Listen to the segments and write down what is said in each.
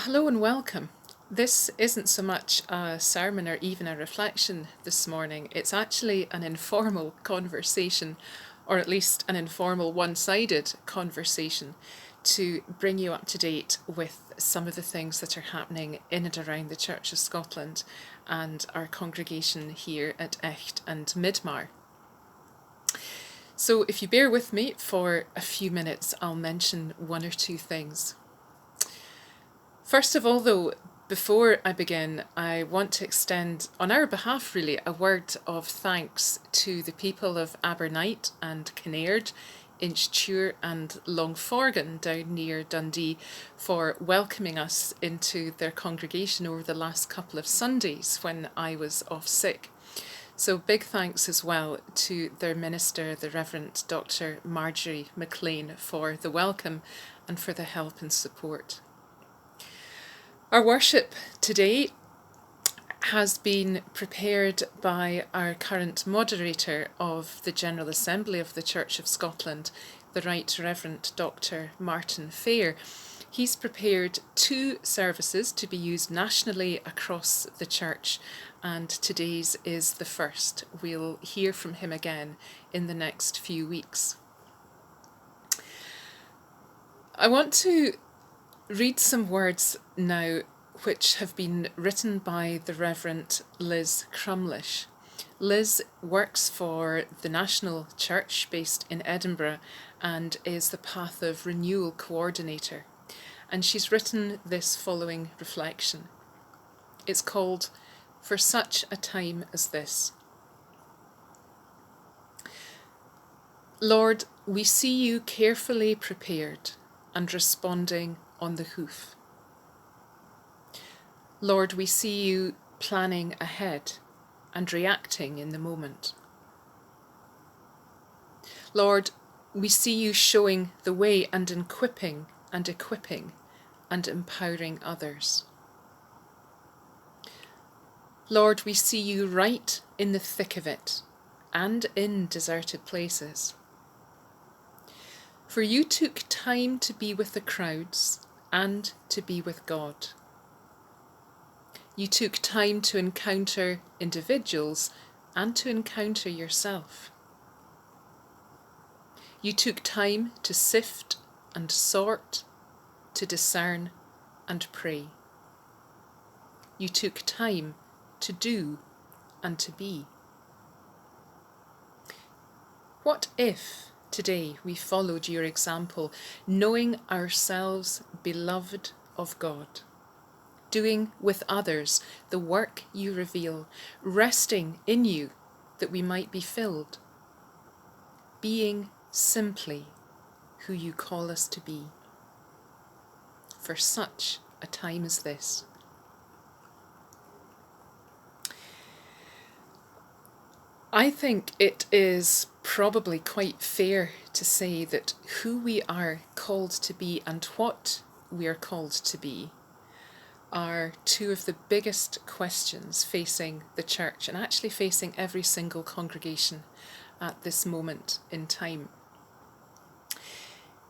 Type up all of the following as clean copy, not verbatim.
Hello and welcome. This isn't so much a sermon or even a reflection this morning. It's actually an informal conversation, or at least an informal one-sided conversation, to bring you up to date with some of the things that are happening in and around the Church of Scotland and our congregation here at Echt and Midmar. So if you bear with me for a few minutes, I'll mention one or two things. First of all, though, before I begin, I want to extend, on our behalf really, a word of thanks to the people of Abernight and Kinnaird, Inchture and Longforgan down near Dundee for welcoming us into their congregation over the last couple of Sundays when I was off sick. So big thanks as well to their minister, the Reverend Dr. Marjorie McLean, for the welcome and for the help and support. Our worship today has been prepared by our current moderator of the General Assembly of the Church of Scotland, the Right Reverend Dr. Martin Fair. He's prepared two services to be used nationally across the church, and today's is the first. We'll hear from him again in the next few weeks. I want to read some words now which have been written by the Reverend Liz Crumlish. Liz works for the National Church based in Edinburgh and is the Path of Renewal Coordinator. And she's written this following reflection. It's called For Such a Time as This. Lord, we see you carefully prepared and responding on the hoof. Lord, we see you planning ahead and reacting in the moment. Lord, we see you showing the way and equipping and empowering others. Lord, we see you right in the thick of it and in deserted places. For you took time to be with the crowds and to be with God. You took time to encounter individuals and to encounter yourself. You took time to sift and sort, to discern and pray. You took time to do and to be. What if today we followed your example, knowing ourselves beloved of God, doing with others the work you reveal, resting in you that we might be filled, being simply who you call us to be, for such a time as this. I think it is probably quite fair to say that who we are called to be and what we are called to be are two of the biggest questions facing the church and actually facing every single congregation at this moment in time.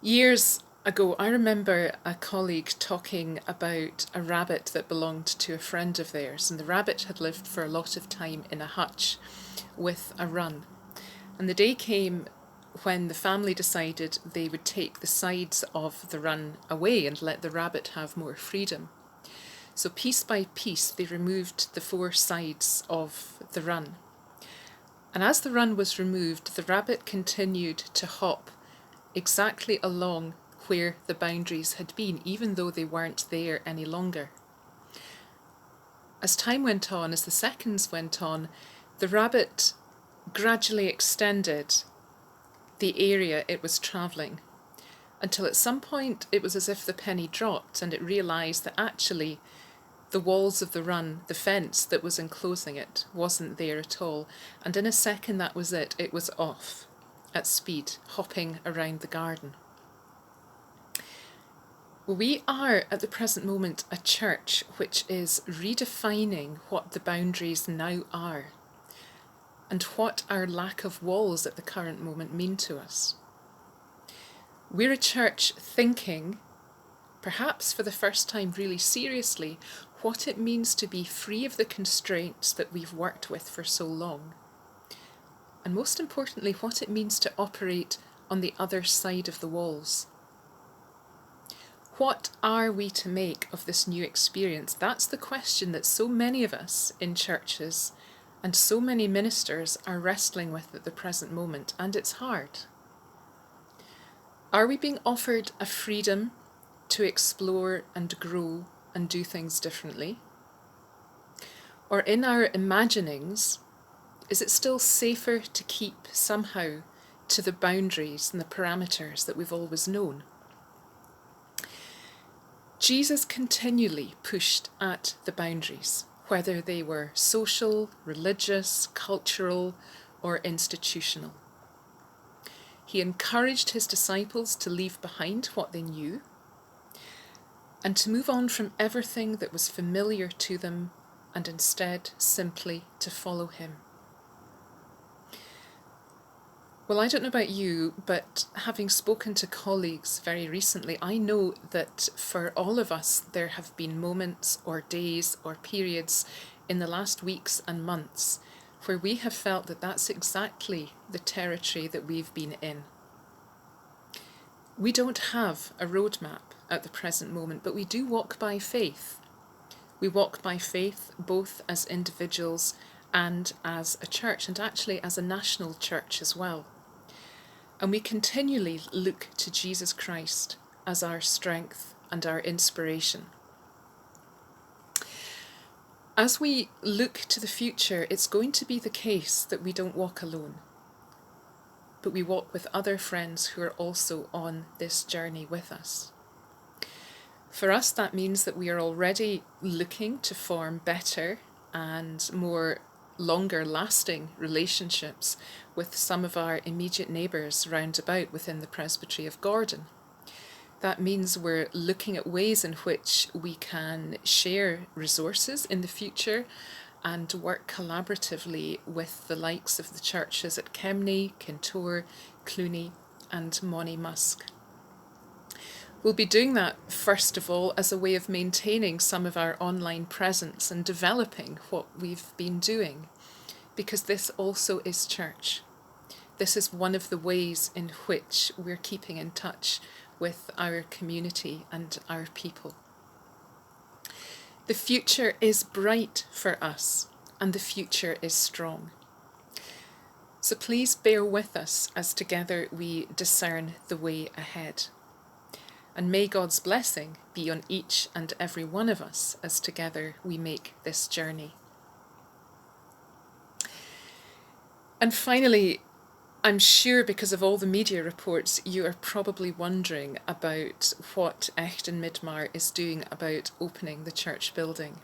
Years ago, I remember a colleague talking about a rabbit that belonged to a friend of theirs, and the rabbit had lived for a lot of time in a hutch with a run. And the day came when the family decided they would take the sides of the run away and let the rabbit have more freedom. So piece by piece, they removed the four sides of the run. And as the run was removed, the rabbit continued to hop exactly along where the boundaries had been, even though they weren't there any longer. As time went on, as the seconds went on, the rabbit gradually extended the area it was travelling, until at some point it was as if the penny dropped and it realised that actually the walls of the run, the fence that was enclosing it, wasn't there at all. And in a second that was it. It was off at speed, hopping around the garden. We are at the present moment a church which is redefining what the boundaries now are and what our lack of walls at the current moment mean to us. We're a church thinking perhaps for the first time really seriously, what it means to be free of the constraints that we've worked with for so long. And most importantly, what it means to operate on the other side of the walls. What are we to make of this new experience? That's the question that so many of us in churches and so many ministers are wrestling with at the present moment, and it's hard. Are we being offered a freedom to explore and grow and do things differently? Or in our imaginings, is it still safer to keep somehow to the boundaries and the parameters that we've always known? Jesus continually pushed at the boundaries, whether they were social, religious, cultural, or institutional. He encouraged his disciples to leave behind what they knew and to move on from everything that was familiar to them and instead simply to follow him. Well, I don't know about you, but having spoken to colleagues very recently, I know that for all of us, there have been moments or days or periods in the last weeks and months where we have felt that that's exactly the territory that we've been in. We don't have a roadmap at the present moment, but we do walk by faith. We walk by faith both as individuals and as a church, and actually as a national church as well. And we continually look to Jesus Christ as our strength and our inspiration. As we look to the future, it's going to be the case that we don't walk alone, but we walk with other friends who are also on this journey with us. For us, that means that we are already looking to form better and more longer lasting relationships with some of our immediate neighbours round about within the Presbytery of Gordon. That means we're looking at ways in which we can share resources in the future and work collaboratively with the likes of the churches at Kemney, Kintore, Cluny and Monymusk. We'll be doing that, first of all, as a way of maintaining some of our online presence and developing what we've been doing, because this also is church. This is one of the ways in which we're keeping in touch with our community and our people. The future is bright for us, and the future is strong. So please bear with us as together we discern the way ahead. And may God's blessing be on each and every one of us as together we make this journey. And finally, I'm sure because of all the media reports, you are probably wondering about what Echt and Midmar is doing about opening the church building.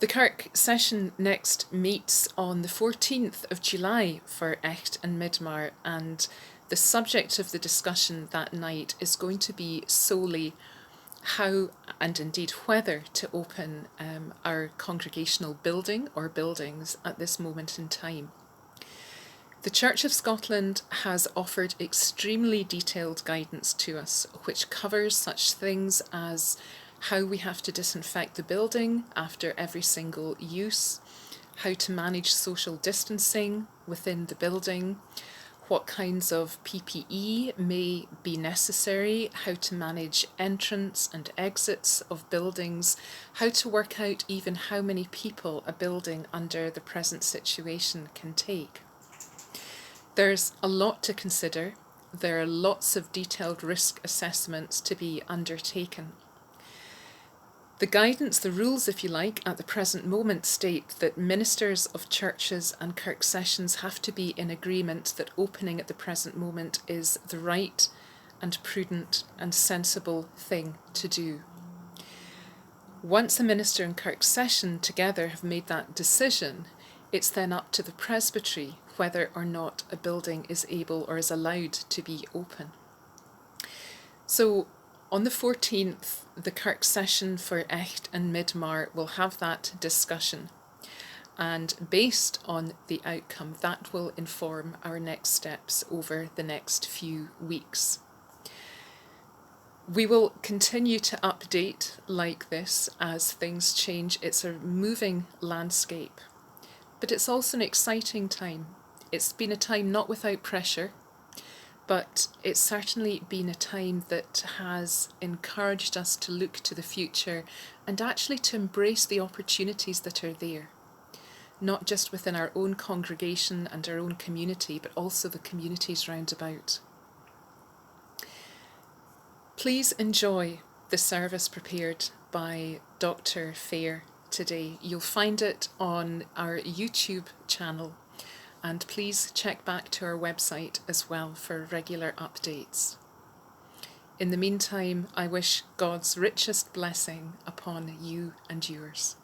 The Kirk session next meets on the 14th of July for Echt and Midmar, and the subject of the discussion that night is going to be solely how and indeed whether to open our congregational building or buildings at this moment in time. The Church of Scotland has offered extremely detailed guidance to us, which covers such things as how we have to disinfect the building after every single use, how to manage social distancing within the building, what kinds of PPE may be necessary, how to manage entrance and exits of buildings, how to work out even how many people a building under the present situation can take. There's a lot to consider. There are lots of detailed risk assessments to be undertaken. The guidance, the rules if you like, at the present moment state that ministers of churches and Kirk sessions have to be in agreement that opening at the present moment is the right and prudent and sensible thing to do. Once a minister and Kirk session together have made that decision, it's then up to the presbytery whether or not a building is able or is allowed to be open. So on the 14th, the Kirk session for Echt and Midmar will have that discussion, and based on the outcome, that will inform our next steps over the next few weeks. We will continue to update like this as things change. It's a moving landscape, but it's also an exciting time. It's been a time not without pressure, but it's certainly been a time that has encouraged us to look to the future and actually to embrace the opportunities that are there, not just within our own congregation and our own community, but also the communities round about. Please enjoy the service prepared by Dr. Fair today. You'll find it on our YouTube channel, and please check back to our website as well for regular updates. In the meantime, I wish God's richest blessing upon you and yours.